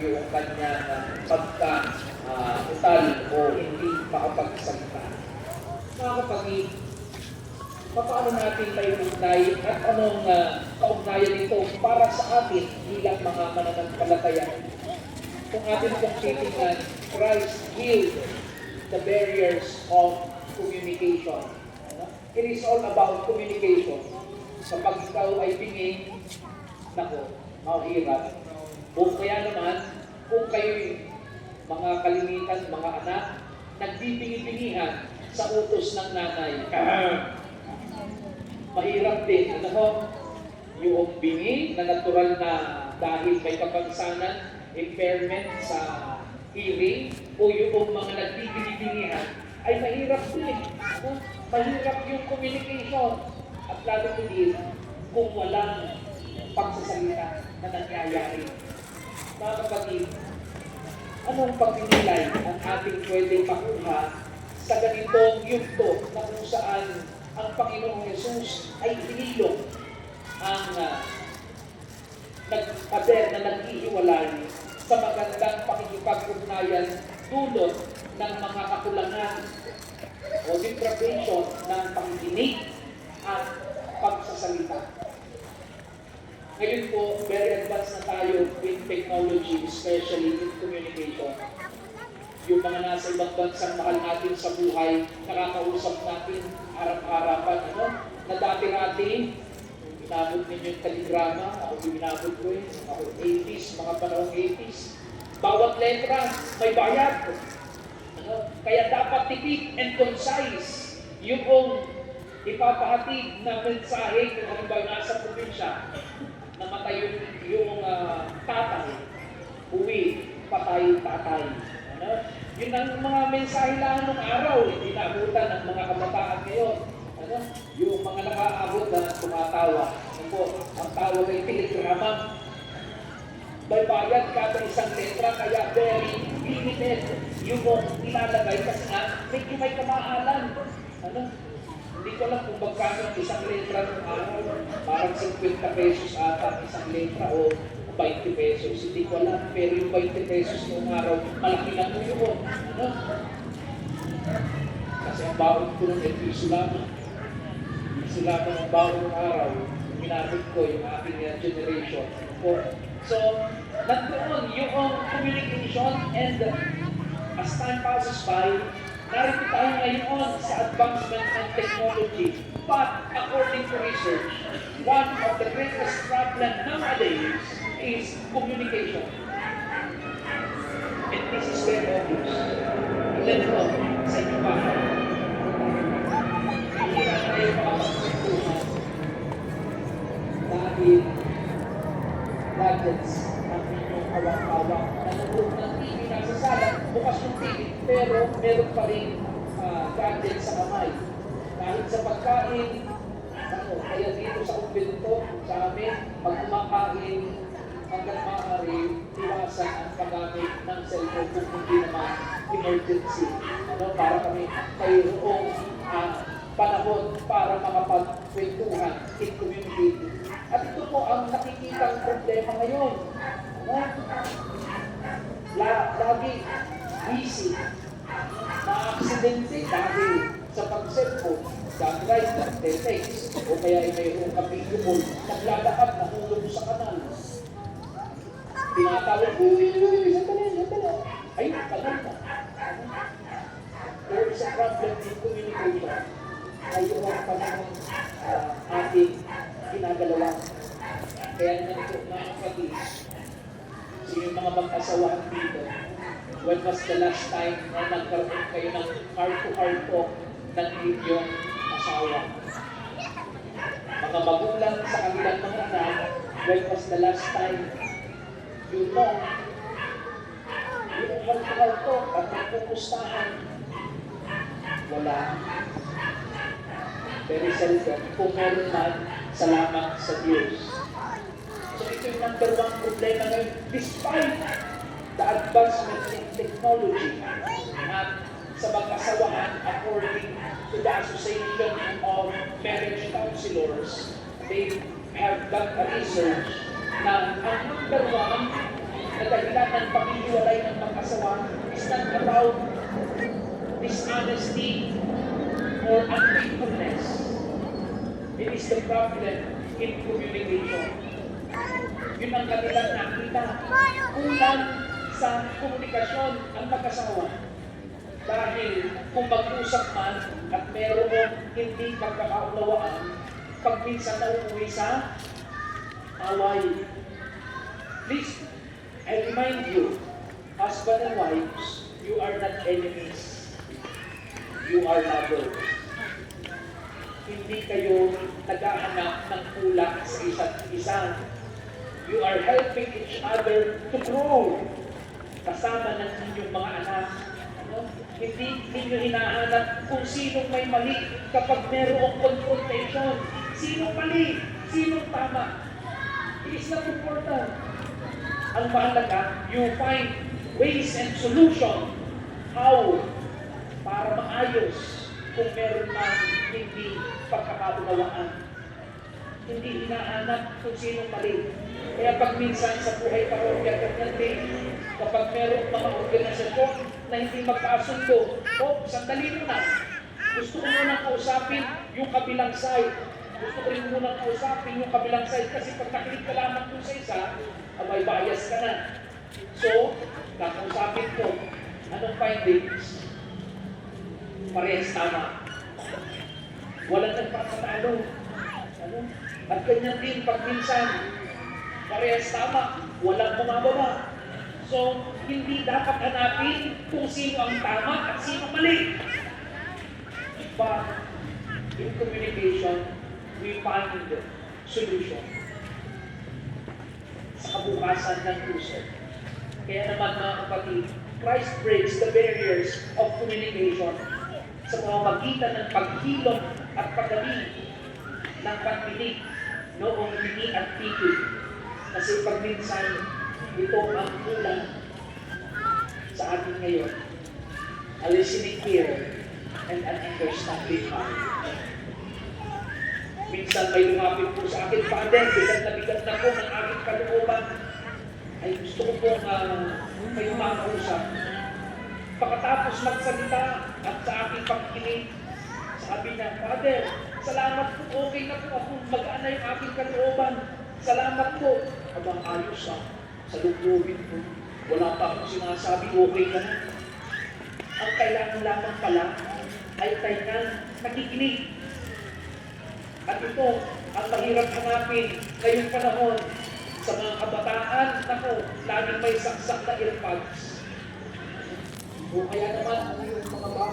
yung kanyang pagka-utal o hindi makapagsalita. Mga kapatid, paano natin tayo ugnay at anong kaugnayan nito para sa atin bilang mga mananampalataya? Kung atin pong titingnan, Christ healed the barriers of communication. It is all about communication. Kapag ikaw ay tingin, nako, mahirap. O kaya naman, kung kayo'y mga kalimitan, mga anak, nagbibingi-bingihan sa utos ng nanay. Mahirap din. Ano ho? Yung bingi na natural na dahil may kapansanan, impairment sa hearing, o yung mga nagbibingi-bingihan, ay mahirap din. Ano? Mahirap yung communication. At lalo din kung walang pagsasalita na nangyayari. Mga kapatid, anong pagpinilay ang ating pwedeng makuha sa ganitong yugto na kung saan ang Panginoong Yesus ay inilong ang nagpader na naghihiwalay sa magandang pakikipag-ugnayan dulot ng mga kakulangan o deprivation ng pakikinig at pagsasalita. Ngayon po, very advanced na tayo with technology, especially in communication. Yung mga nasa ibang bansang mahal natin sa buhay, nakakausap natin harap-harapan, na dati-dati, binabot ninyo yung kaligrama, ako binabot ko yun, ako 80s, mga panahong 80s. Bawat letra, may bayad. Kaya dapat tipid and concise yung ipapahatid na mensahe kung halimbawa nasa probinsya, namatay yung tatay, uwi, patay, tatay. Yun ang mga mensahe lang ng araw, hindi naabutan ng mga kabataan ngayon. Yung mga nakaabot na tumatawa. Ang tawag ay telegrama. May bayad kada isang letra, kaya very limited yung nilalagay kasi nga medyo may kamahalan. Hindi ko alam kung magkano isang letra ng araw. Parang 50 pesos ata isang letra o 20 pesos. Hindi ko alam, pero yung 20 pesos ng araw, malaki na po yun. Kasi ang bawang ko ng piso lamang. Piso lamang ang bawang ng araw. Ginamit ko yung aking generation. So, nandoon yung communication, and as time passes by, narito tayo ngayon sa advancement ng technology. But according to research, one of the greatest problems nowadays is communication. And this is very obvious. Ilan ko sa inyo pa. Hindi na tayo makapagpuntuhan dahil gadgets ang inyong awang-awang. Nanonood ng TV, nasa sala, bukas yung TV, pero meron pa rin gadgets sa kamay. Dahil sa pagkain, kaya dito sa kumbento, sa amin, pag kumakain, hanggang maaari, iwasan ang paggamit ng cellphone kung hindi naman emergency. Para kami mayroong panahon para makapagkwentuhan in community. At ito po ang nakikitang problema ngayon. Lagi busy. Na-aksidente dahil sa pag-cellphone, mag-drive, mag-text, o kaya ay mayroong kapigumol, naglalakad, nahulog sa kanal. Tinatawag, ay, tagal na. There is a problem in communication. Ay yung panahon ating ginagalawa. Kaya naman po mga kapatid, yung mga mag-asawahan dito, when was the last time na nagkaroon kayo ng heart-to-heart talk ng inyong asawa? Mga magulang sa kanilang mga anak, when was the last time you talk? Yung heart-to-heart talk at nagpupustahan, wala. Very seldom. Kung meron man, salamat sa Diyos. So ito yung number one problema ngayon. Despite the advancement in technology at sa mag-asawahan, according to the Association of Marriage Counselors, they have done a research na ang number one na dahilan ng paghihiwalay ng mag-asawa is not about dishonesty or unfaithfulness. It is the problem in communication. Yun ang kanilang nakita. Kulang sa komunikasyon ang mag-asawa. Dahil kung mag-usap man at merong hindi pagkakaunawaan, pag minsan nauuwi sa away. Please, I remind you, husband and wives, you are not enemies. You are lovers. Hindi kayo naghahanap ng kulang sa isa't isa. You are helping each other to grow kasama ng inyong mga anak. Hindi ninyo hinahanap kung sinong may mali kapag merong confrontation. Sinong mali? Sinong tama? It is not important. Ang mahalaga, you find ways and solution how para maayos kung meron mang hindi pagkakaunawaan. Hindi hinahanap kung sinong mali. Kaya pag minsan sa buhay parokya ganyan din, kapag merong mga organisasyon na hindi magkasundo, sandali muna. Gusto ko muna kausapin yung kabilang side. Gusto ko rin muna kausapin yung kabilang side kasi pag nakinig ka lamang dun sa isa, may bias ka na. So, kakausapin ko. Anong findings? Parehas tama. Walang nagpapatalo. At ganyan din pag minsan, parehas tama, walang bumababa. So, hindi dapat hanapin kung sino ang tama at sino mali. But, in communication, we find the solution sa kabukasan ng puso. Kaya naman mga kapatid, Christ breaks the barriers of communication sa pamamagitan ng paghilom at pagdating ng pandinig noong hindi at titig. Kasi pag minsan, ito ang kulang sa atin ngayon. A listening ear and an understanding heart. Minsan may lumapit po sa akin, Father, bigat na po ng aking kalooban. Ay gusto ko po kayo makausap. Pagkatapos magsalita at sa aking pagkinig, sabi niya, Father, salamat po, okay na po ako, magaan na yung aking kalooban. Salamat po. Abang ayos sa lububin po. Wala pa akong sinasabi, okay ka na. Ang kailangan lamang pala ay tayo na nakikinig. At ito, ang mahirap hanapin ngayong panahon sa mga kabataan, nako, laging may saksak na earpods. O kaya naman, yung mga ba,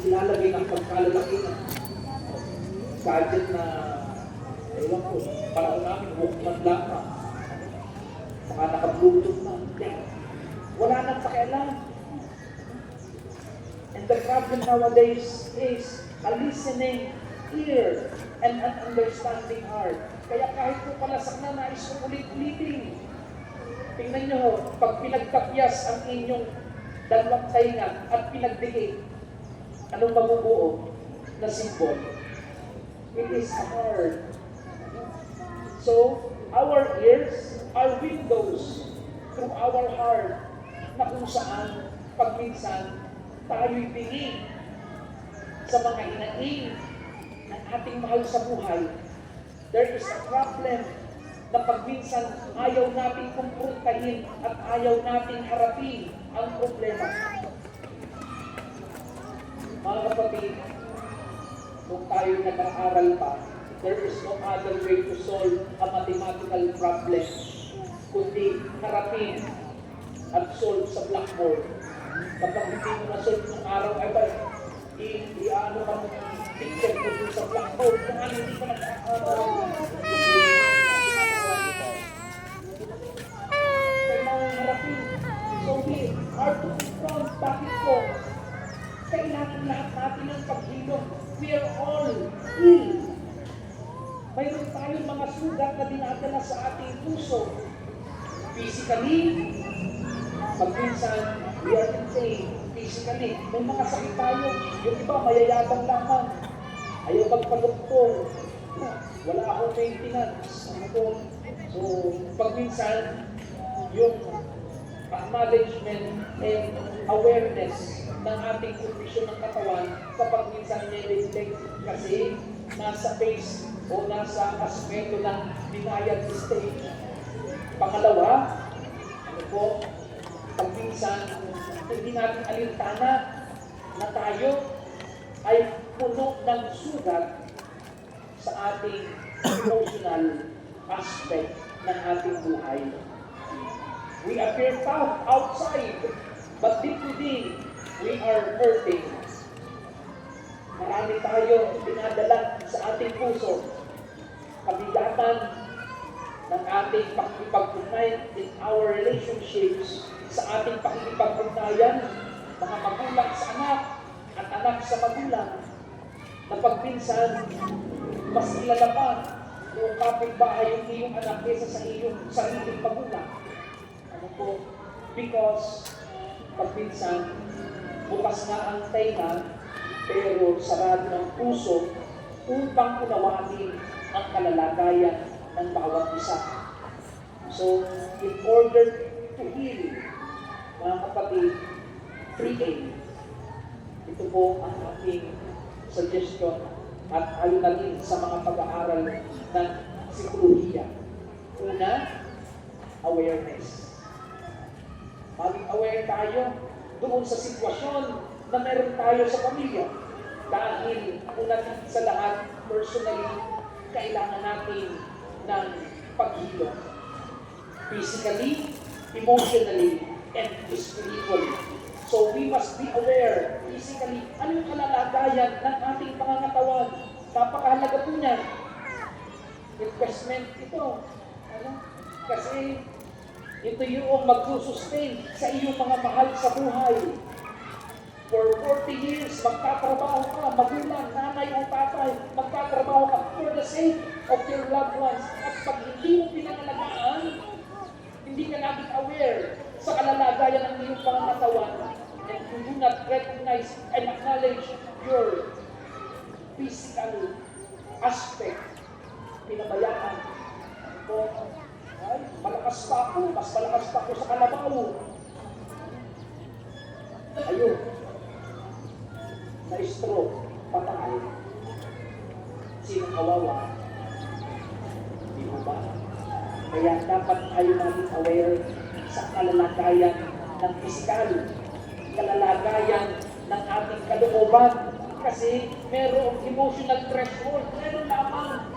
ilalagay ng pagkalalaki ng gadget na, ewan ko, panahon namin, Walkman lang na. Saka naka-Bluetooth na. Wala nang pakialam. And the problem nowadays is a listening ear and an understanding heart. Kaya kahit po palasak na nais ko ulit-ulitin. Tingnan nyo, pag pinagtapyas ang inyong dalawang tainga at pinagdikit, anong mabubuo na symbol? It is a heart. So, our ears are windows through our heart na kung saan pag minsan tayo'y tingin sa mga hinaing ng ating mahal sa buhay. There is a problem na pag minsan ayaw natin kumprontahin at ayaw natin harapin ang problema. Mga kapatid, kung tayo nag-aaral pa, there is no other way to solve a mathematical problem kundi harapin at solve sa blackboard. Kapag hindi mo na-solve ng araw, ay ba, i-ano ka mo picture ko dun sa blackboard kung ano hindi ko nag-aaral. Kailangan harapin. So we are to confront. Bakit po? Kailangan lahat natin ng paghilom. We are all ill. Mayroon tayong mga sugat na dinadala sa ating puso. Physically, pag minsan, we are in pain. Physically, may mga sakit tayo. Yung iba, mayayabang lamang. Ayaw magpa-doktor. Wala akong maintenance. So, pag minsan, yung acknowledgement and awareness ng ating kondisyon ng katawan kapag minsan nililate kasi nasa phase o nasa aspeto ng denial stage. Pangalawa, ano po, pag minsan hindi natin alintana na tayo ay puno ng sugat sa ating emotional aspect ng ating buhay. We appear tough outside, but deep within, we are hurting. Marami tayo dinadala sa ating puso. Kabigatan ng ating pakikipag-ugnayan in our relationships, sa ating pakikipag-ugnayan, mga magulang sa anak at anak sa magulang, na pagpinsan, mas kilala pa yung kapitbahay yung iyong anak kaysa sa iyong sariling magulang. Ano po? Because pagpinsan, bukas nga ang tenga, pero sarado ng puso upang unawanin ang kalalagayan ng bawat isa. So, in order to heal, mga kapatid, 3A. Ito po ang aking suggestion at ayon na rin sa mga pag-aaral ng psikolohiya. Una, awareness. Maging aware tayo doon sa sitwasyon na meron tayo sa pamilya. Dahil una sa lahat, personally, kailangan natin ng paghilom. Physically, emotionally, and spiritually. So we must be aware physically anong kalalagayan ng ating pangangatawan. Napakahalaga po niyan. Investment ito. Ano? Kasi ito yung magsusustain sa iyong mga mahal sa buhay. For 40 years, magtatrabaho ka, magulang, nanay o tatay, magtatrabaho ka for the sake of your loved ones. At pag hindi mo pinangalagaan, hindi ka naging aware sa kalalagayan ng iyong pangangatawan, and you do not recognize and acknowledge your physical aspect, pinabayaan ko, ay, malakas pa ako, mas malakas pa ako sa kalabaw. Ayun, na-stroke, patay. Sino kawawa? Di ba ba? Kaya dapat tayo natin aware sa kalalagayan ng pisikal, kalalagayan ng ating kalooban. Kasi merong emotional threshold, meron lamang,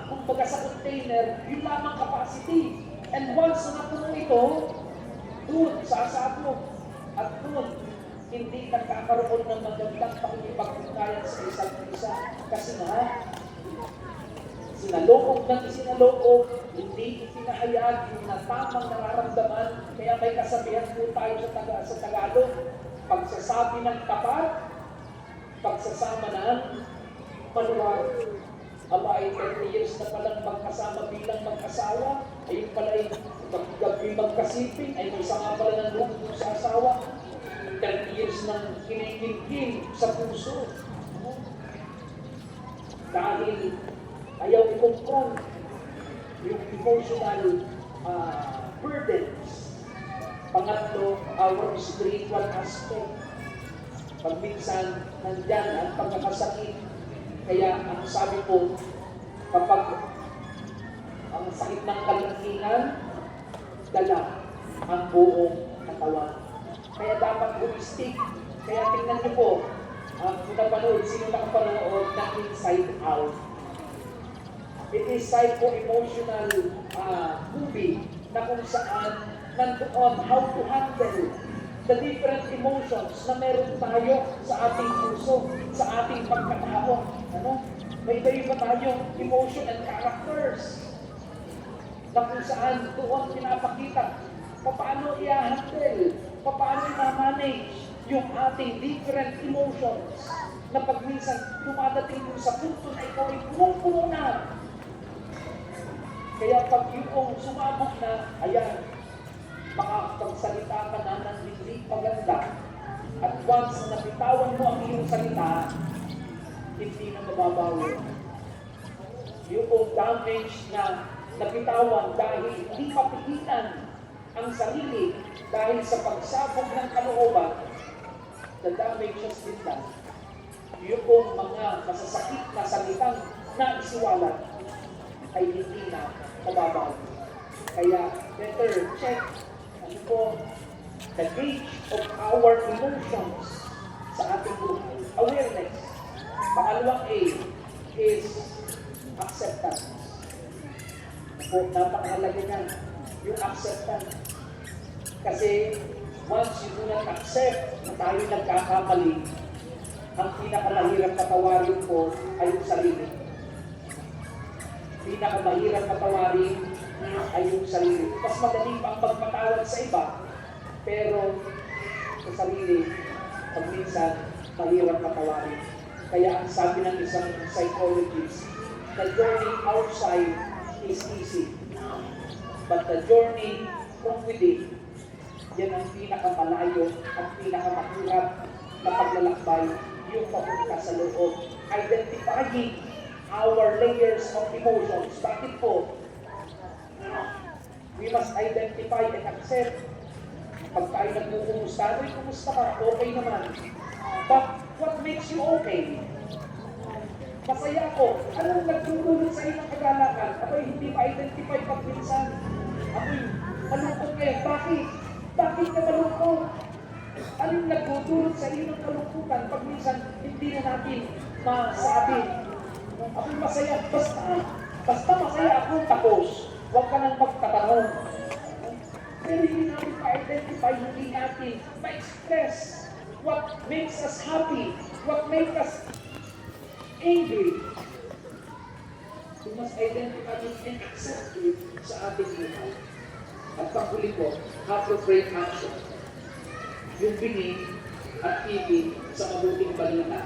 kumbaga sa container, yung lamang capacity. And once na napuno ito, doon sa asabog, at doon, hindi nagkakaroon ng magandang pakikipag-ugnayan sa isa't isa. Kasi nga, sinaloob ng isinaloob, hindi ipinahayag yung natamang nararamdaman. Kaya may kasabihan po tayo sa Tagalog, pagsasabi ng tapat, pagsasama ng maluwag. Aba ay 30 years na palang magkasama bilang mag-asawa, ayun pala ay gabi magkasiping, ay may sama pala ng loob sa asawa. 30 years nang kinikimkim sa puso. Dahil ayaw i-confront yung emotional burdens. Pangatlo, our spiritual aspect. Pag minsan nandyan ang pagkakasakit. Kaya ang sabi ko, kapag ang sakit ng kalangkingan, dala ang buong katawan. Kaya dapat holistic. Kaya tingnan niyo po, kung napanood, sino nakapanood ng Inside Out? It is psycho-emotional movie na kung saan nandoon how to handle the different emotions na meron tayo sa ating puso, sa ating pagkatao. Ano? May iba tayong emotion and characters na kung saan doon pinapakita paano i-handle, paano i-manage yung ating different emotions na pag minsan dumadating mo sa punto na ikaw ay punong-puno na. Kaya pag yung sumabog na, ayan, makapagsalita ka na ng hindi maganda. At once na bitawan mo ang iyong salita, hindi na mababawi. Yung damage na nabitawan dahil hindi papigilan ang aming sarili dahil sa pagsabog ng kalooban, the damage has been done. Yung mga masasakit na salitang naisiwalat ay hindi na mababago. Kaya better check ano po the gauge of our emotions sa ating buhay. Awareness. Pangalawang A is acceptance. Po, napakahalaga niyan, yung acceptance. Kasi once you do not accept na tayo nagkakamali, ang pinakamahirap patawarin po ay yung sarili. Pinakamahirap patawarin ay yung sarili. Mas madali pang magpatawad sa iba, pero sa sarili, pag minsan, mahirap patawarin. Kaya ang sabi ng isang psychologist, the journey outside is easy, but the journey from within, yan ang pinakamalayo, ang pinakamahirap na paglalakbay, yung papunta sa loob. Identifying our layers of emotions. Bakit po? We must identify and accept. Pag tayo nagkukumusta, ay kumusta ka? Okay naman. But what makes you okay? Masaya ako. Anong nagtutulog sa iyo ng kagalakan? Ako'y hindi ma-identify pag minsan. Ako'y malungkot ngayon. Bakit? Bakit ka malungkot? Anong nagtutulog sa iyo ng kalungkutan pag minsan hindi na natin masabi? Ako'y masaya. Basta masaya ako tapos. Huwag ka nang magtatanong. Pero hindi natin ma-identify, hindi natin ma-express what makes us happy, what makes us angry. We must identify it and accept it sa ating buhay. At panghuli ko, appropriate action. Yung bingin at ibig sa mabuting balita.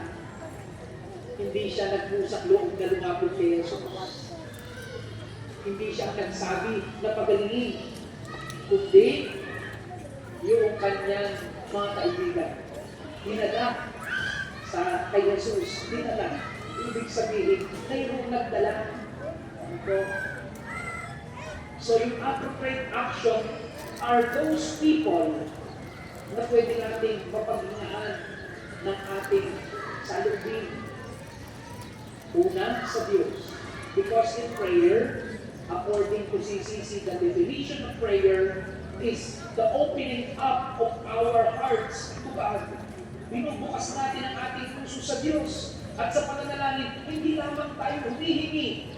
Hindi siya nagpusak loob na lumapit kay Jesus. Hindi siya nagsabi na pagalingin. Kundi yung kanyang mga kaibigan. Dinala sa kay Jesus, dinala. Ibig sabihin, mayroong nagdala. So yung appropriate action are those people na pwede nating mapaghingaan ng ating salubin. Una, sa Diyos. Because in prayer, according to CCC, the definition of prayer is the opening up of our hearts to God. Binubukas natin ang ating puso sa Diyos. At sa pananalangin, hindi lamang tayo humihingi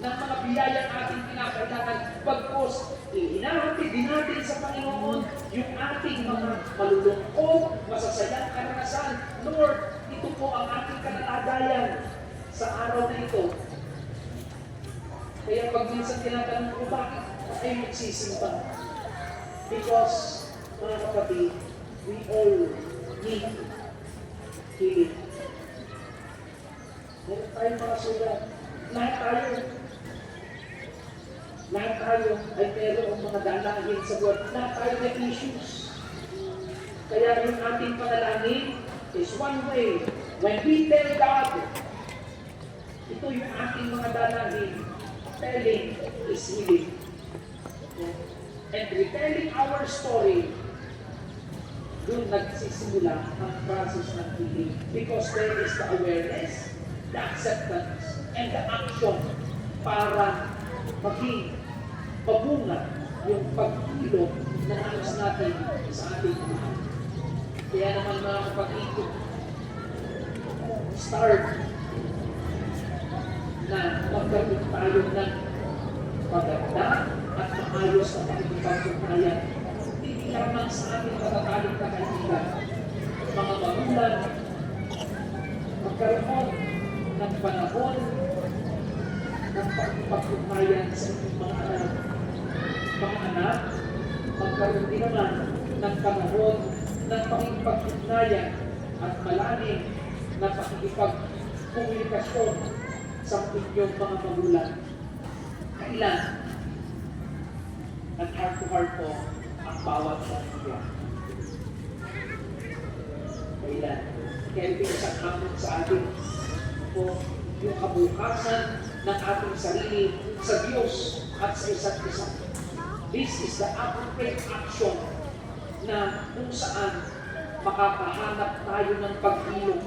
ng mga biyayang ating pinakailangan. Pagkos, hinahatid din natin sa Panginoon yung ating mga malulungkot, masasayang karanasan. Lord, ito po ang ating kalalagayan sa araw na ito. Kaya pag minsan tinatanong ko, bakit ay magsisimba? Because, mga kapatid, we all need healing. Meron tayong mga sulat. Lahat tayo ay mayroong mga dalangin sa buwan. Lahat tayo may issues. Kaya yung ating panalangin is one way. When we tell God, ito yung ating mga dalangin. Telling is healing. And retelling our story, doon nagsisimula ang process ng healing. Because there is the awareness, the acceptance, and the action para maging mabunga yung pagkilom na nais natin sa ating buhay. Kaya naman mga kapatid, start na magkaroon tayo ng maganda at maayos na pakikipagpugnayan. Hindi lamang sa ating matataling na kaibigan. Mga magulang, magkaroon ng panahon ng pakikipagpugnayan sa inyong mga anak. Mga anak, magkaroon din naman ng panahon ng pakikipagpugnayan at malalim na pakikipagkomunikasyon sa inyong mga magulang. Kailan at heart-to-heart po ang bawat pamilya. Kailan? Kaya ito isang hamon sa atin po yung kabukasan ng ating sarili sa Diyos at sa isa't isa. This is the appropriate action na kung saan makakahanap tayo ng pag-ilog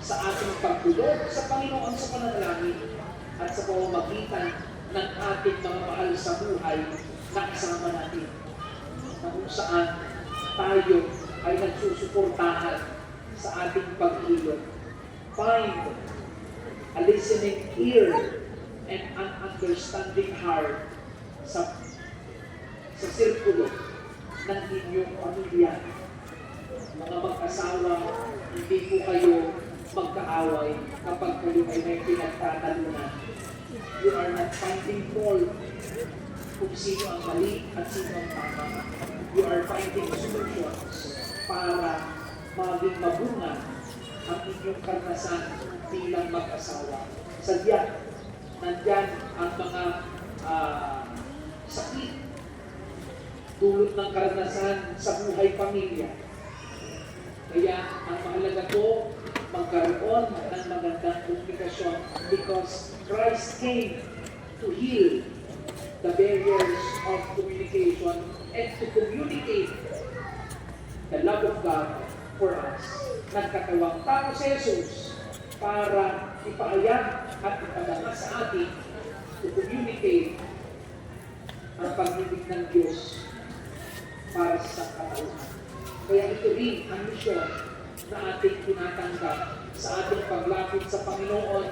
sa ating pagtulog sa Panginoon sa pananalangin at sa pamamagitan ng ating mga mahal sa buhay na kasama natin, na kung saan tayo ay nagsusuportahan sa ating pag-ilog. Find a listening ear and an understanding heart sa sirkulo ng inyong pamilya. Mga mag-asawa, hindi po kayo magkaaway kapag kayo ay may pinagtatalunan. You are not finding fault kung sino ang mali at sino ang tama. You are finding solutions para maging mabunga ang inyong karanasan bilang mag-asawa. Sadya, nandyan ang mga sakit, dulot ng karanasan sa buhay pamilya. Kaya ang mahalaga po, magkaroon ng magandang komunikasyon because Christ came to heal the barriers of communication and to communicate the love of God for us. Nagkatawang tao si Jesus para ipahayag at ipadama sa atin to communicate ang pag-ibig ng Diyos para sa katauhan. Kaya ito rin ang misyon na ating tinatanggap sa ating paglapit sa Panginoon.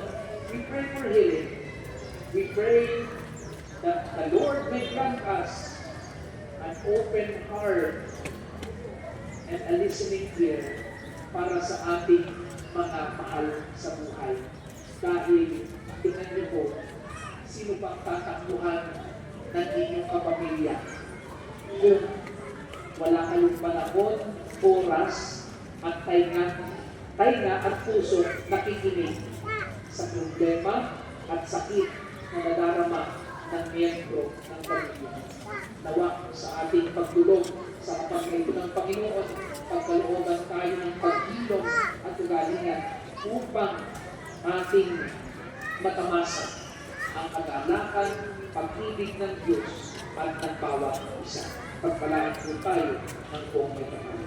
We pray for healing. We pray that the Lord may grant us an open heart and a listening ear para sa ating mga mahal sa buhay. Dahil, tingnan niyo po, sino pang tatakbuhan ng inyong kapamilya kung wala kayong panahon, oras, at tainga at puso nakikinig sa problema at sakit na nadarama ng miyembro ng pamilya. Nawa sa ating pagtulog sa kapag-ito ng Panginoon, pagkalooban tayo ng pag-ilog at ugalingan upang ating matamasa ang kagalakan, pag-ibig ng Diyos at ng bawat isa. Pagpalaan po tayo ng buong may kapal.